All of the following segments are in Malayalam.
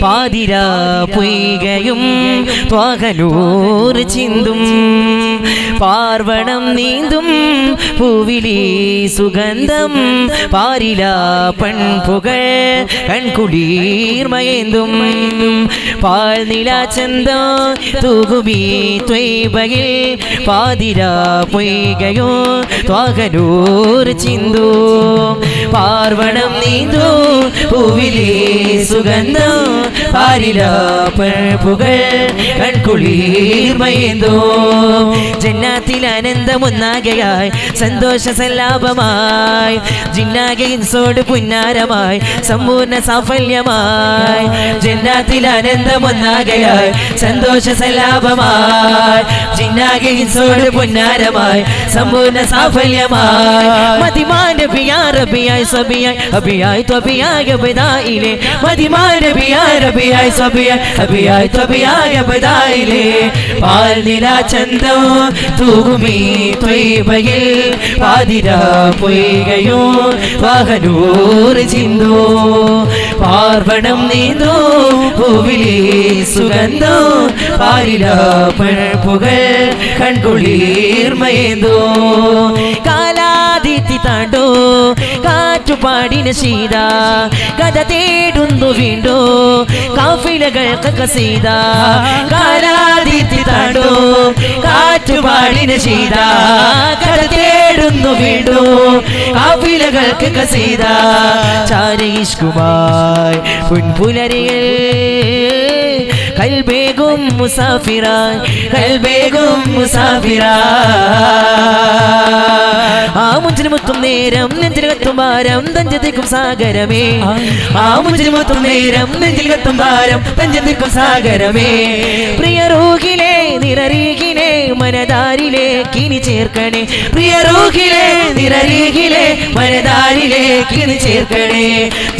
പാതിരാ പൊയ്കയും ത്വാകലൂർ ചിന്തും പാർവണം നീന്തും പൂവിലി സുഗന്ധം പാരില പൺപുകൾ കൺകുളീർമയേന്തും പാൽനില ചന്തം തൂകുമീ ത്വയ്ബയിൽ പാതിരാ പൊയ്കയോ ത്വാകലൂർ ചിന്തും പാർവണം നീന്തും പൂവിലി സുഗന്ധം പാരില പൺപുകൾ കൺകുളീർമയേന്തോ ജന്നാത്തിൽ ആനന്ദമൊന്നാകയായി സന്തോഷ സല്ലാപമായി ജിന്നാകയിൻസോട് പുന്നാരമായി സമ്പൂർണ്ണ സാഫല്യമായി ജന്നാത്തിൽ ആനന്ദമൊന്നാകയായി സന്തോഷ സല്ലാപമായി ജിന്നാകയിൻസോട് പുന്നാരമായി സമ്പൂർണ്ണ സാഫല്യമായി മതിമാന്റെ പിയാറബിയായി സബിയായി അബിയായി ത്വബിയായി ബദായിലെ മതിമാന്റെ പിയാറബിയായി സബിയായി അബിയായി ത്വബിയായി ബദായിലെ പാൽനില ചന്തം തൂകുമീ ത്വയ്ബയിൽ പാതിരാ പൊയ്കയോ വാഹനൂർ ചിന്തോ പാർവണം നീന്തോ പൂവിലി സുഗന്ധോ പാരില പൺപുകൾ കൺകുളീർമയേന്തോ കാലാദിത്യ താണ്ടോ കാറ്റുപാടിന ശീത കഥ തേടുന്നു വീണ്ടോ കാഫിലകൾക്ക് കസീത കാലാദിത്യ താണ്ടോ കാറ്റുപാടിന ശീത കഥ തേടുന്നു വീണ്ടോ കാഫിലകൾക്ക് കസീത ചാരയിഷ്കുമായി പുൻപുലരികൾ കൽബേഗും മുസാഫിറായി കൽബേഗും മുസാഫിറായി ആ മുഞ്ചിനുമുത്തും നേരം നെഞ്ചിൽകത്തും ഭാരം തഞ്ചതിക്കും സാഗരമേ ആ മുഞ്ചിനുമുത്തും നേരം നെഞ്ചിൽകത്തും ഭാരം തഞ്ചതിക്കും സാഗരമേ പ്രിയ റൂഹിലെ നിറരീഹിലെ മനതാരിലേക്ക് ഇനി ചേർക്കണേ പ്രിയ റൂഹിലെ നിറരീഹിലെ മനതാരിലേക്ക് ഇനി ചേർക്കണേ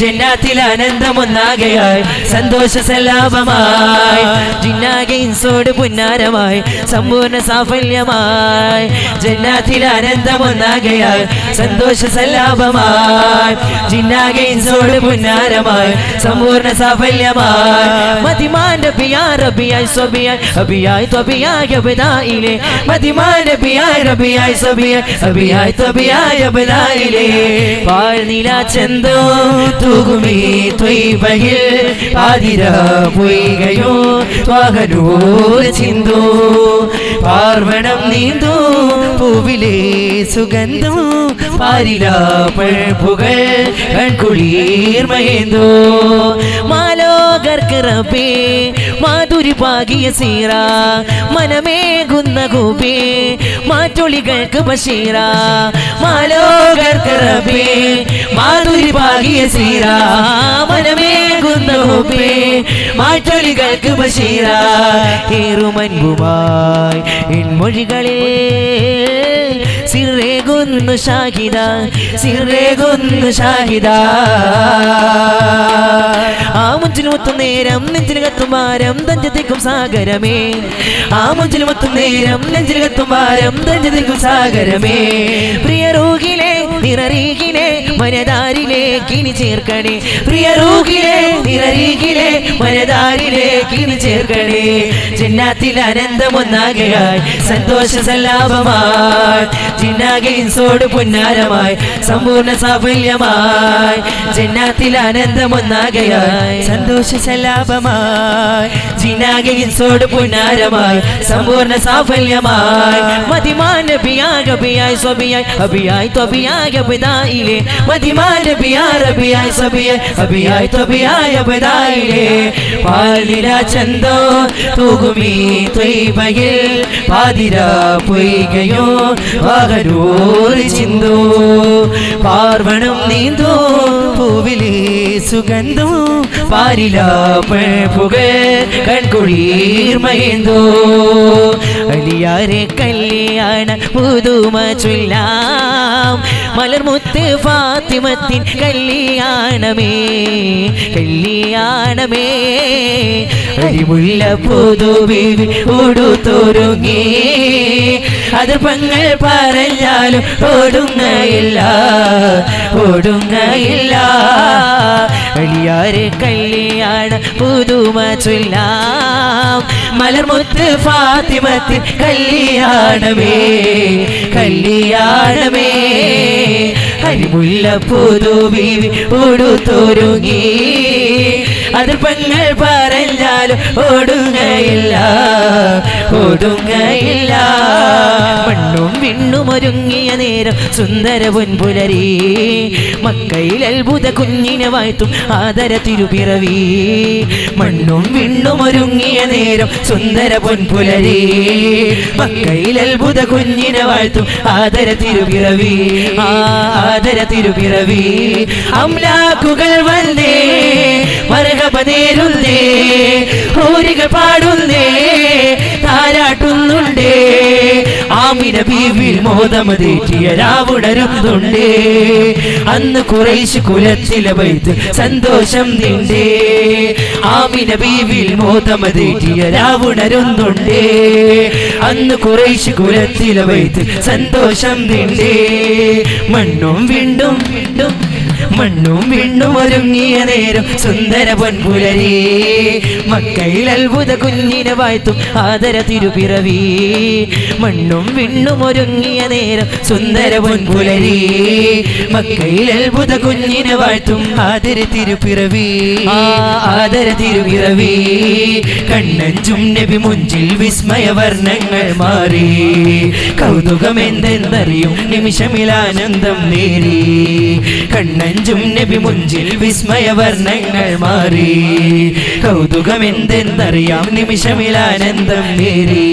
ജന്നാത്തിൽ ആനന്ദമൊന്നാകയായി സന്തോഷ സല്ലാപമായി ജിന്നാകയിൻസോട് പുന്നാരമായി സമ്പൂർണ്ണ സാഫല്യമായി ജന്നാത്തിൽ ആനന്ദമൊന്നാകയായി സന്തോഷ സല്ലാപമായി ജിന്നാകയിൻസോട് പുന്നാരമായി സമ്പൂർണ്ണ സാഫല്യമായി മതിമാന്റെ പിയാറബിയായി സ്വബിയായി അബിയായി ത്വബിയായി ബദായിലെ മതിമാന്റെ പിയാറബിയായി സ്വബിയായി അബിയായി ത്വബിയായി ബദായിലെ പാൽനില ചന്തോ തൂകുമീ ത്വയ്ബയിൽ പാതിരാ പൊയ്കയോ ത്വാകലൂർ ചിന്തോ പാർവണം നീന്തോ പൂവിലെ സുഗന്ധം പാരില പൺപുകൾ കൺകുളീർമയേന്തോ മാലോകർക്ക് റബ്ബേ മാധുരി പാകിയ സീറ മനമേകുന്ന ഗോപേ മാറ്റൊളികൾക്ക് ബഷീറ മാലോകർക്ക് റബ്ബേ മാധുരി പാകിയ സീറ മനമേകുന്ന ഗോപേ മാറ്റൊളികൾക്ക് ബഷീറ ഏറുമൻപുമായി എൻമൊഴികളെ സിറേകുന്നു ഷാഹിദ സിറേകുന്നു ഷാഹിദ ആ മുഞ്ചിലുമൊത്തും നേരം നെഞ്ചിൽകത്തും ഭാരം തഞ്ചതിക്കും സാഗരമേ ആ മുഞ്ചിലുമൊത്തും നേരം നെഞ്ചിൽകത്തും ഭാരം തഞ്ചതിക്കും സാഗരമേ പ്രിയ റൂഹിലെ നിറരീഹിലെ മനതാരിലേക്ക് ഇനി ചേർക്കണേ പ്രിയ റൂഹിലെ നിറരീഹിലെ മനതാരിലേക്ക് ഇനി ചേർക്കണേ ജന്നാത്തിൽ ആനന്ദമൊന്നാകയായി സന്തോഷ സല്ലാപമായി ജിന്നാകയിൻസോട് പുന്നാരമായി സമ്പൂർണ്ണ സാഫല്യമായി ജന്നാത്തിൽ ആനന്ദമൊന്നാകയായി സന്തോഷ സല്ലാപമായി ജിന്നാകയിൻസോട് പുന്നാരമായി സമ്പൂർണ്ണ സാഫല്യമായി മതിമാന്റെ പിയാറബിയായി സ്വബിയായി അബിയായി ത്വബിയായി ബദായിലെ മതിമാന്റെ പിയാറബിയായി സ്വബിയായി അബിയായി ത്വബിയായി ബദായിലെ പാൽനില ചന്തോ തൂകുമീ ത്വയ്ബയിൽ പാതിരാ പൊയ്കയോ വാഹനൂർ ചിന്തോ പാർവണം നീന്തോ പൂവിലെ സുഗന്ധം പാരില പൺപുകൾ കൺകുളീർമയേന്തോ അലിയാരെ കല്യാണ പുതുമ ചൊല്ലാം മലർമുത്ത് ഫാത്തിമത്തിൻ കല്യാണമേ കല്യാണമേ കല്യാണമേ അരിമുല്ല പുതുബീവി ഉടുത്തൊരുങ്ങി അതിർപ്പങ്ങൾ പറഞ്ഞാലും ഓടുങ്ങയില്ല ഓടുങ്ങയില്ല അലിയാരെ കല്യാണ പുതുമ ചൊല്ലാം മലർമുത്ത് ഫാത്തിമത്തിൻ കല്യാണമേ കല്യാണമേ അരിമുല്ല പുതുബീവി ഉടുത്തൊരുങ്ങി അതിർപ്പങ്ങൾ പറഞ്ഞാലും ഓടുങ്ങയില്ല ഓടുങ്ങയില്ല മണ്ണും വിണ്ണും ഒരുങ്ങിയ നേരം സുന്ദര പൊൻപുലരി മക്കയിൽ അത്ഭുത കുഞ്ഞിനെ വാഴ്ത്തും ആദര തിരുപിറവി മണ്ണും വിണ്ണും ഒരുങ്ങിയ നേരം സുന്ദര പൊൻപുലരി മക്കയിൽ അത്ഭുത കുഞ്ഞിനെ വാഴ്ത്തും ആദര തിരുപിറവി ആദര തിരുപിറവി അംലാക്കുകൾ വന്നേ മരഹബ നേരുന്നേ ഹോരികൾ പാടുന്നേ താരാട്ടുന്നുണ്ടേ ആമിന ബീവിൽ മോദമതേറ്റിയ രാവുണരുന്നുണ്ടേ അന്ന് ഖുറൈശ് കുലത്തിലെ വൈത്ത് സന്തോഷം നിണ്ടേ ആമിന ബീവിൽ മോദമതേറ്റിയ രാവുണരുന്നുണ്ടേ അന്ന് ഖുറൈശ് കുലത്തിലെ വൈത്ത് സന്തോഷം നിണ്ടേ മണ്ണും വീണ്ടും വീണ്ടും മണ്ണും വിണ്ണും ഒരുങ്ങിയ നേരം സുന്ദര പൊൻപുലരി മക്കയിൽ അത്ഭുത കുഞ്ഞിനെ വാഴ്ത്തും ആദര തിരുപിറവി മണ്ണും വിണ്ണും ഒരുങ്ങിയ നേരം സുന്ദര പൊൻപുലരി മക്കയിൽ അത്ഭുത കുഞ്ഞിനെ വാഴ്ത്തും ആദര തിരുപിറവി ആദര തിരുപിറവി കണ്ണഞ്ചും നബി മുഞ്ചിൽ വിസ്മയ വർണ്ണങ്ങൾ മാറി കൗതുകം എന്തെന്നറിയും നിമിഷമിലാനന്ദം നേരി കണ്ണഞ്ചും നബി മുഞ്ചിൽ വിസ്മയ വർണ്ണങ്ങൾ മാറി കൗതുകം എന്തെന്നറിയാം നിമിഷമിലാനന്ദം നേരി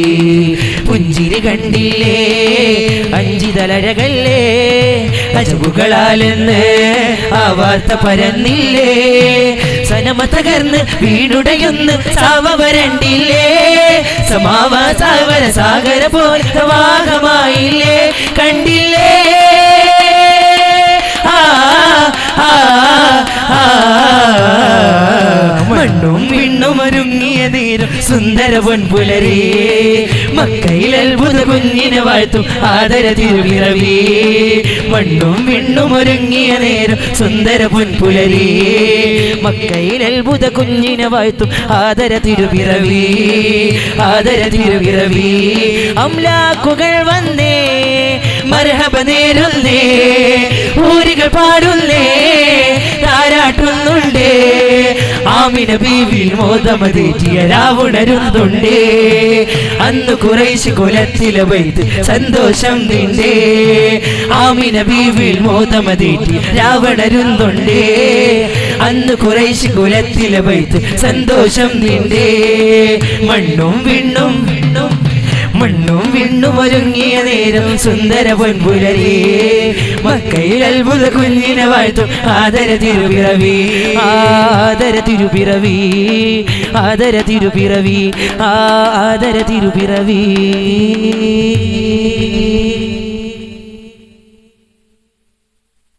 പുഞ്ചിരി കണ്ടില്ലേ അഞ്ചിതലഴകല്ലേ അജബുകളാലെന്ന് ആ വാർത്ത പരന്നില്ലേ സനമ തകർന്ന് വീടുടയുന്ന് സാവ വരണ്ടില്ലേ സമാവ സാവര സാഗര പോൽ പ്രവാഹമായില്ലേ കണ്ടില്ലേ മണ്ണും വിണ്ണും ഒരുങ്ങിയ നേരം സുന്ദര പൊൻപുലരി മക്കയിൽ അത്ഭുത കുഞ്ഞിനെ വാഴ്ത്തും ആദര തിരുപിറവി മണ്ണും വിണ്ണും ഒരുങ്ങിയ നേരം സുന്ദര പൊൻപുലരി മക്കയിൽ അത്ഭുത കുഞ്ഞിനെ വാഴ്ത്തും ആദര തിരുപിറവി ആദര തിരുപിറവി അംലാക്കുകൾ വന്നേ മർഹബ നേരുന്നേ ഊരികൾ പാടുന്നേ താരാട്ടുന്നുണ്ടേ ആമിന ബീവിൽ മോദമതേറ്റിയ രാവുണരുന്നുണ്ടേ അന്ന് ഖുറൈശ് കുലത്തിലെ വൈത്ത് സന്തോഷം നിണ്ടേ ആമിന ബീവിൽ മോദമതേറ്റി രാവണരുന്നുണ്ടേ അന്ന് ഖുറൈശ് കുലത്തിലെ വൈത്ത് സന്തോഷം നിണ്ടേ മണ്ണും വിണ്ണും വിണ്ണും മണ്ണും വിണ്ണും ഒരുങ്ങിയ നേരം സുന്ദര പൊൻപുലരി മക്കയിൽ അത്ഭുത കുഞ്ഞിനെ വാഴ്ത്തും ആദര തിരുപിറവി ആദര തിരുപിറവി ആദര തിരുപിറവി ആദര തിരുപിറവി